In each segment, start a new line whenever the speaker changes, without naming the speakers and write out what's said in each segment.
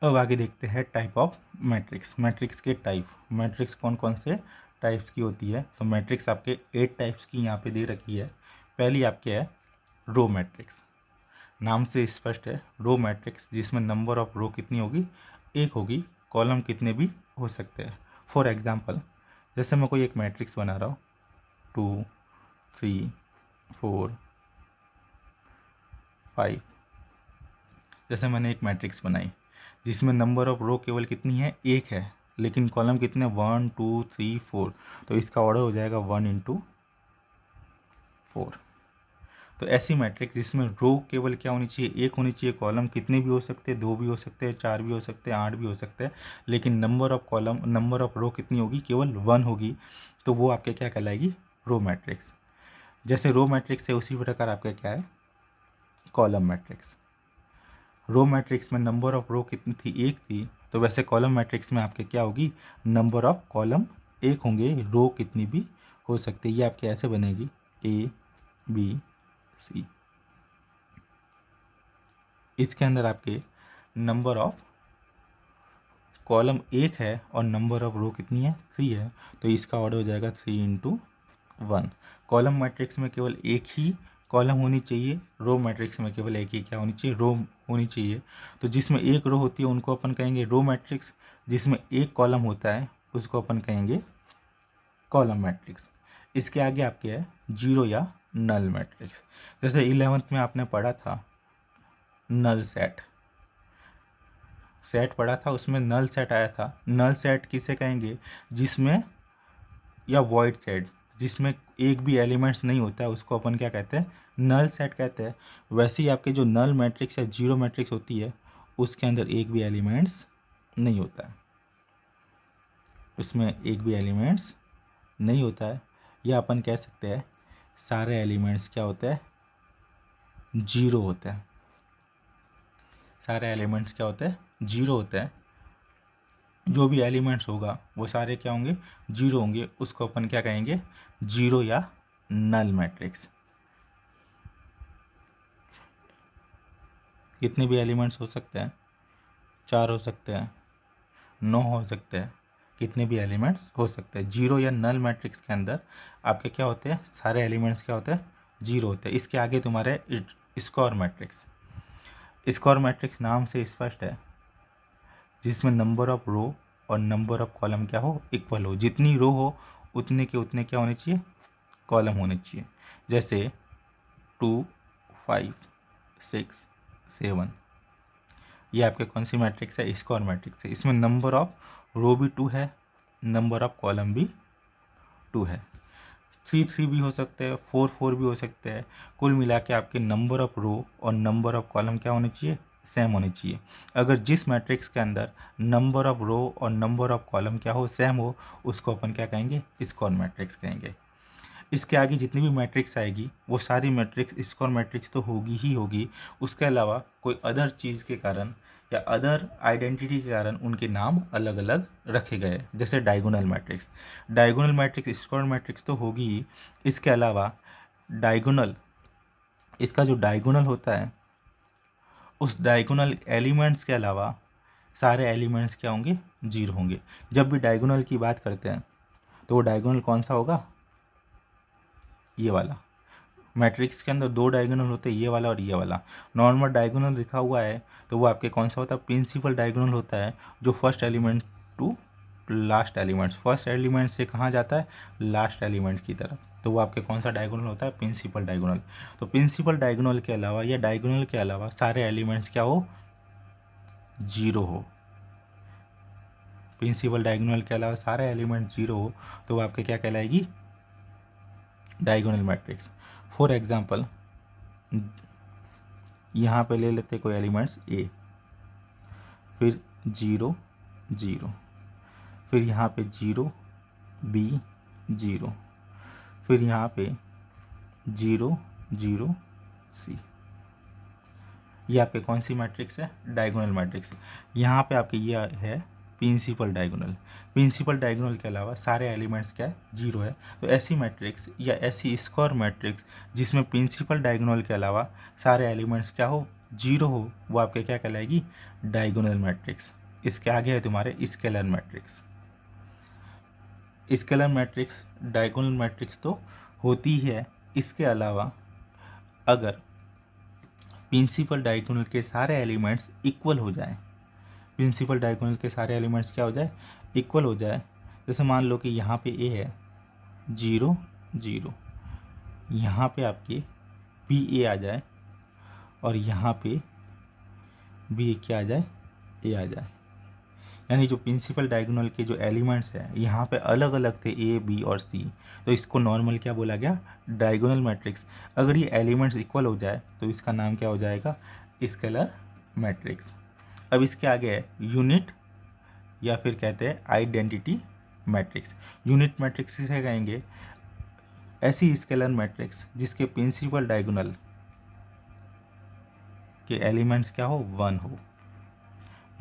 अब आगे देखते हैं टाइप ऑफ मैट्रिक्स। मैट्रिक्स के टाइप, मैट्रिक्स कौन कौन से टाइप्स की होती है। तो मैट्रिक्स आपके 8 टाइप्स की यहाँ पे दे रखी है। पहली आपके है रो मैट्रिक्स, नाम से स्पष्ट है रो मैट्रिक्स, जिसमें नंबर ऑफ रो कितनी होगी, एक होगी, कॉलम कितने भी हो सकते हैं। फॉर एग्जांपल, जैसे मैं कोई एक मैट्रिक्स बना रहा हूँ 2 3 4 5, जैसे मैंने एक मैट्रिक्स बनाई जिसमें नंबर ऑफ रो केवल कितनी है, एक है, लेकिन कॉलम कितने 1 2 3 4, तो इसका ऑर्डर हो जाएगा 1 इंटू 4। तो ऐसी मैट्रिक्स जिसमें रो केवल क्या होनी चाहिए, एक होनी चाहिए, कॉलम कितने भी हो सकते हैं, 2 भी हो सकते हैं, 4 भी हो सकते हैं, 8 भी हो सकते हैं, लेकिन नंबर ऑफ रो कितनी होगी, केवल 1 होगी, तो वो आपके क्या कहलाएगी, रो मैट्रिक्स। जैसे रो मैट्रिक्स है उसी प्रकार आपका क्या है, कॉलम मैट्रिक्स। रो मैट्रिक्स में नंबर ऑफ रो कितनी थी, एक थी, तो वैसे कॉलम मैट्रिक्स में आपके क्या होगी, नंबर ऑफ कॉलम एक होंगे, रो कितनी भी हो सकती है। ये आपके ऐसे बनेगी A B C। इसके अंदर आपके नंबर ऑफ कॉलम एक है और नंबर ऑफ रो कितनी है, 3 है, तो इसका ऑर्डर हो जाएगा 3 इंटू 1। कॉलम मैट्रिक्स में केवल एक ही कॉलम होनी चाहिए, रो मैट्रिक्स में केवल एक ही क्या होनी चाहिए, रो होनी चाहिए। तो जिसमें एक रो होती है उनको अपन कहेंगे रो मैट्रिक्स, जिसमें एक कॉलम होता है उसको अपन कहेंगे कॉलम मैट्रिक्स। इसके आगे आपके है जीरो या नल मैट्रिक्स। जैसे 11th में आपने पढ़ा था नल सेट, सेट पढ़ा था, उसमें नल सेट आया था। नल सेट किसे कहेंगे, जिसमें, या वॉइड सेट जिसमें एक भी एलिमेंट्स नहीं होता है, उसको अपन क्या कहते हैं, नल सेट कहते हैं। वैसे ही आपके जो नल मैट्रिक्स या जीरो मैट्रिक्स होती है उसके अंदर एक भी एलिमेंट्स नहीं होता है, उसमें एक भी एलिमेंट्स नहीं होता है, या अपन कह सकते हैं सारे एलिमेंट्स क्या होते हैं, जीरो होते हैं। सारे एलिमेंट्स क्या होते हैं, जीरो होते हैं। जो भी एलिमेंट्स होगा वो सारे क्या होंगे, जीरो होंगे, उसको अपन क्या कहेंगे, जीरो या नल मैट्रिक्स। कितने भी एलिमेंट्स हो सकते हैं, 4 हो सकते हैं, 9 हो सकते हैं, कितने भी एलिमेंट्स हो सकते हैं। जीरो या नल मैट्रिक्स के अंदर आपके क्या होते हैं, सारे एलिमेंट्स क्या होते हैं, जीरो होते हैं। इसके आगे तुम्हारे स्क्वायर मैट्रिक्स। स्क्वायर मैट्रिक्स नाम से स्पष्ट है, जिसमें नंबर ऑफ रो और नंबर ऑफ कॉलम क्या हो, इक्वल हो। जितनी रो हो उतने के उतने क्या होने चाहिए, कॉलम होने चाहिए। जैसे 2 5 6 7, ये आपके कौन सी मैट्रिक्स है, स्क्वायर मैट्रिक्स है। इसमें नंबर ऑफ रो भी 2 है, नंबर ऑफ कॉलम भी 2 है। 3 3 भी हो सकते हैं, 4 4 भी हो सकते हैं। कुल मिला के आपके नंबर ऑफ रो और नंबर ऑफ कॉलम क्या होने चाहिए, सेम होने चाहिए। अगर जिस मैट्रिक्स के अंदर नंबर ऑफ रो और नंबर ऑफ कॉलम क्या हो, सेम हो, उसको अपन क्या कहेंगे, स्क्वायर मैट्रिक्स कहेंगे। इसके आगे जितनी भी मैट्रिक्स आएगी वो सारी मैट्रिक्स स्क्वायर मैट्रिक्स तो होगी ही होगी, उसके अलावा कोई अदर चीज़ के कारण या अदर आइडेंटिटी के कारण उनके नाम अलग अलग रखे गए। जैसे diagonal matrix, diagonal matrix square matrix तो होगी ही, इसके अलावा डायगोनल, इसका जो डायगोनल होता है उस डायगोनल एलिमेंट्स के अलावा सारे एलिमेंट्स क्या होंगे, जीरो होंगे। जब भी डायगोनल की बात करते हैं तो वो डायगोनल कौन सा होगा, ये वाला। मैट्रिक्स के अंदर 2 डायगोनल होते हैं, ये वाला और ये वाला। नॉर्मल डायगोनल लिखा हुआ है तो वो आपके कौन सा होता है, प्रिंसिपल डायगोनल होता है, जो first element to last elements, first element से कहाँ जाता है, लास्ट एलिमेंट की तरफ, तो वो आपके कौन सा डायगोनल होता है, प्रिंसिपल डायगोनल। तो प्रिंसिपल डायगोनल के अलावा या डायगोनल के अलावा सारे एलिमेंट्स क्या हो, जीरो हो। प्रिंसिपल डायगोनल के अलावा सारे एलिमेंट जीरो हो तो वो आपके क्या कहलाएगी, डायगोनल मैट्रिक्स। फॉर एग्जाम्पल, यहाँ पे ले लेते कोई एलिमेंट्स ए, फिर 0 0, फिर यहाँ पे 0 बी 0, फिर यहाँ पे 0 0 सी। ये आपके कौन सी मैट्रिक्स है, डायगोनल मैट्रिक्स। यहाँ पे आपके ये है प्रिंसिपल डायगोनल। प्रिंसिपल डायगोनल के अलावा सारे एलिमेंट्स क्या है, जीरो है। तो ऐसी मैट्रिक्स या ऐसी स्क्वायर मैट्रिक्स जिसमें प्रिंसिपल डायगोनल के अलावा सारे एलिमेंट्स क्या हो, जीरो हो वो आपके क्या कहलाएगी, डायगोनल मैट्रिक्स। इसके आगे है तुम्हारे scalar matrix. Scalar matrix diagonal matrix तो होती है, इसके अलावा अगर प्रिंसिपल डायगोनल के सारे एलिमेंट्स इक्वल हो जाए, प्रिंसिपल डायगोनल के सारे एलिमेंट्स क्या हो जाए, इक्वल हो जाए। जैसे मान लो कि यहाँ पे ए है 0 0, यहाँ पे आपके बी ए आ जाए और यहाँ पे बी क्या आ जाए, ए आ जाए। यानी जो प्रिंसिपल डायगोनल के जो एलिमेंट्स हैं यहाँ पे अलग अलग थे, ए बी और सी, तो इसको नॉर्मल क्या बोला गया, डायगोनल मैट्रिक्स। अगर ये एलिमेंट्स इक्वल हो जाए तो इसका नाम क्या हो जाएगा, स्केलर मैट्रिक्स। अब इसके आगे है यूनिट या फिर कहते हैं आइडेंटिटी मैट्रिक्स। यूनिट मैट्रिक्स किसे कहेंगे, ऐसी स्केलर मैट्रिक्स जिसके प्रिंसिपल डायगोनल के एलिमेंट्स क्या हो, 1 हो।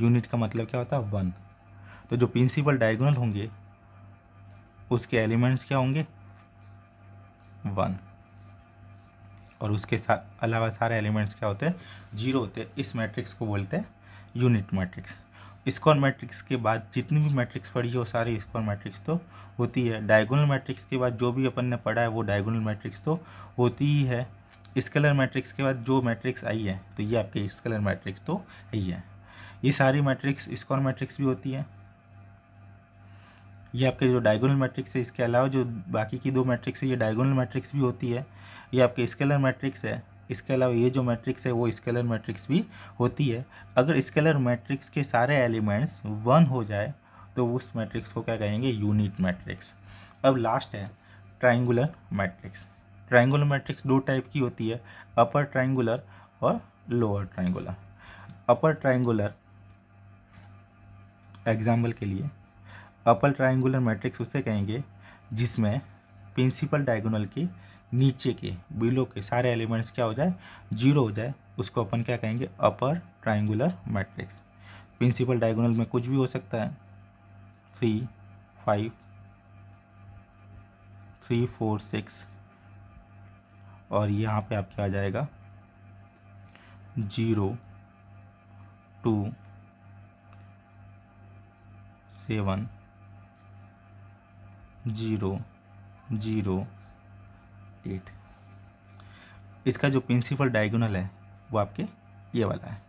यूनिट का मतलब क्या होता है, 1। तो जो प्रिंसिपल डायगोनल होंगे उसके एलिमेंट्स क्या होंगे, 1, और उसके अलावा सारे एलिमेंट्स क्या होते हैं, 0 होते हैं। इस मैट्रिक्स को बोलते हैं यूनिट मैट्रिक्स। स्क्वायर मैट्रिक्स के बाद जितनी भी मैट्रिक्स पढ़ी है वो सारी स्क्वायर मैट्रिक्स तो होती है। डायगोनल मैट्रिक्स के बाद जो भी अपन ने पढ़ा है वो डायगोनल मैट्रिक्स तो होती ही है। स्केलर मैट्रिक्स के बाद जो मैट्रिक्स आई है तो ये आपके स्केलर मैट्रिक्स तो ही है। ये सारी मैट्रिक्स स्क्वायर मैट्रिक्स भी होती है। ये आपके जो डायगोनल मैट्रिक्स है, इसके अलावा जो बाकी की 2 मैट्रिक्स है ये डायगोनल मैट्रिक्स भी होती है। ये आपके स्केलर मैट्रिक्स है। इसके अलावा ये जो मैट्रिक्स है वो स्केलर मैट्रिक्स भी होती है। अगर स्केलर मैट्रिक्स के सारे एलिमेंट्स 1 हो जाए तो उस मैट्रिक्स को क्या कहेंगे, यूनिट मैट्रिक्स। अब लास्ट है triangular matrix. Triangular matrix 2 type की होती है, अपर ट्राइंगुलर और lower triangular. Upper triangular example के लिए अपर ट्राइंगुलर मैट्रिक्स उसे कहेंगे जिसमें प्रिंसिपल डायगोनल के नीचे के बिलो के सारे एलिमेंट्स क्या हो जाए, 0 हो जाए। उसको अपन क्या कहेंगे, upper triangular matrix. Principal diagonal में कुछ भी हो सकता है, 3 5 3 4 6, और यहाँ पे आपके आ जाएगा 0 2 7 0 0 8। इसका जो प्रिंसिपल डायगोनल है वो आपके ये वाला है।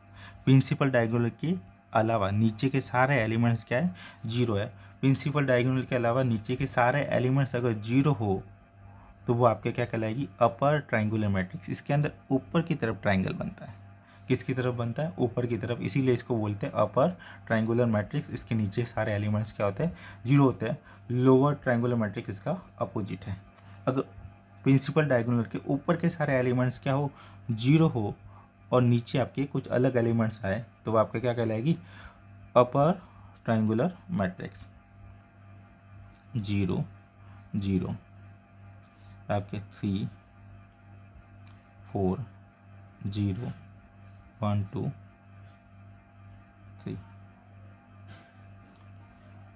प्रिंसिपल डायगोनल के अलावा नीचे के सारे एलिमेंट्स क्या है, 0 है। प्रिंसिपल डायगोनल के अलावा नीचे के सारे एलिमेंट्स अगर 0 हो तो वो आपके क्या कहलाएगी, अपर ट्राइंगुलर मैट्रिक्स। इसके अंदर ऊपर की तरफ ट्राइंगल बनता है। किसकी तरफ बनता है, ऊपर की तरफ, इसीलिए इसको बोलते हैं अपर ट्राइंगुलर मैट्रिक्स। इसके नीचे सारे एलिमेंट्स क्या होते हैं, 0 होते हैं। लोअर ट्राइंगुलर मैट्रिक्स इसका अपोजिट है। अगर प्रिंसिपल डायगोनल के ऊपर के सारे एलिमेंट्स क्या हो, 0 हो, और नीचे आपके कुछ अलग एलिमेंट्स आए तो वो आपका क्या कहलाएगी, अपर ट्राइंगुलर मैट्रिक्स। 0 0 आपके 3 4 0 1 2 3।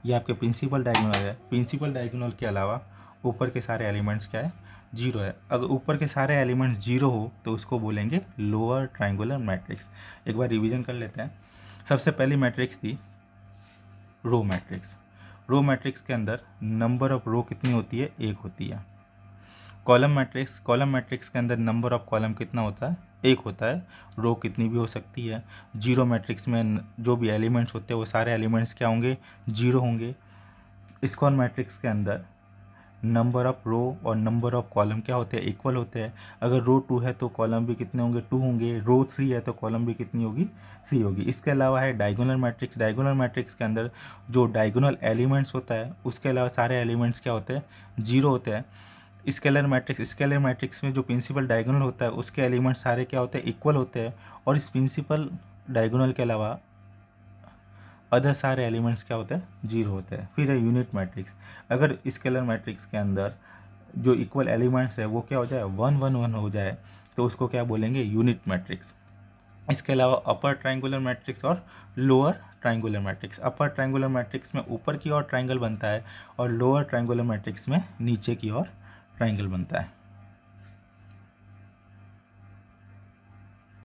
ये आपके प्रिंसिपल डायगोनल है। प्रिंसिपल डायगोनल के अलावा ऊपर के सारे एलिमेंट्स क्या है, 0 है। अगर ऊपर के सारे एलिमेंट्स 0 हो तो उसको बोलेंगे लोअर ट्राइंगुलर मैट्रिक्स। एक बार रिवीजन कर लेते हैं। सबसे पहली मैट्रिक्स थी रो मैट्रिक्स। रो मैट्रिक्स के अंदर नंबर ऑफ रो कितनी होती है, 1 होती है। कॉलम मैट्रिक्स, कॉलम मैट्रिक्स के अंदर नंबर ऑफ कॉलम कितना होता है, 1 होता है। रो कितनी भी हो सकती है। जीरो मैट्रिक्स में जो भी एलिमेंट्स होते हैं वो सारे एलिमेंट्स क्या होंगे, 0 होंगे। स्क्वायर मैट्रिक्स के अंदर नंबर ऑफ रो और नंबर ऑफ कॉलम क्या होते हैं, इक्वल होते हैं। अगर रो 2 है तो कॉलम भी कितने होंगे, 2 होंगे। रो 3 है तो कॉलम भी कितनी होगी, 3 होगी। इसके अलावा है डायगोनल मैट्रिक्स। डायगोनल मैट्रिक्स के अंदर जो डायगोनल एलिमेंट्स होता है उसके अलावा सारे एलिमेंट्स क्या होते हैं, 0 होते हैं। स्केलर मैट्रिक्स, स्केलर मैट्रिक्स में जो प्रिंसिपल डायगोनल होता है उसके एलिमेंट्स सारे क्या होते हैं, इक्वल होते हैं। और इस प्रिंसिपल डायगोनल के अलावा अदर सारे एलिमेंट्स क्या होते हैं, 0 होते हैं। फिर है यूनिट मैट्रिक्स। अगर स्केलर मैट्रिक्स के अंदर जो इक्वल एलिमेंट्स है वो क्या हो जाए, 1 1 1 हो जाए तो उसको क्या बोलेंगे, यूनिट मैट्रिक्स। इसके अलावा अपर ट्राइंगुलर मैट्रिक्स और लोअर ट्राइंगुलर मैट्रिक्स। अपर ट्राइंगुलर मैट्रिक्स में ऊपर की ओर ट्राइंगल बनता है और लोअर ट्राइंगुलर मैट्रिक्स में नीचे की ओर ट्राइंगल बनता है।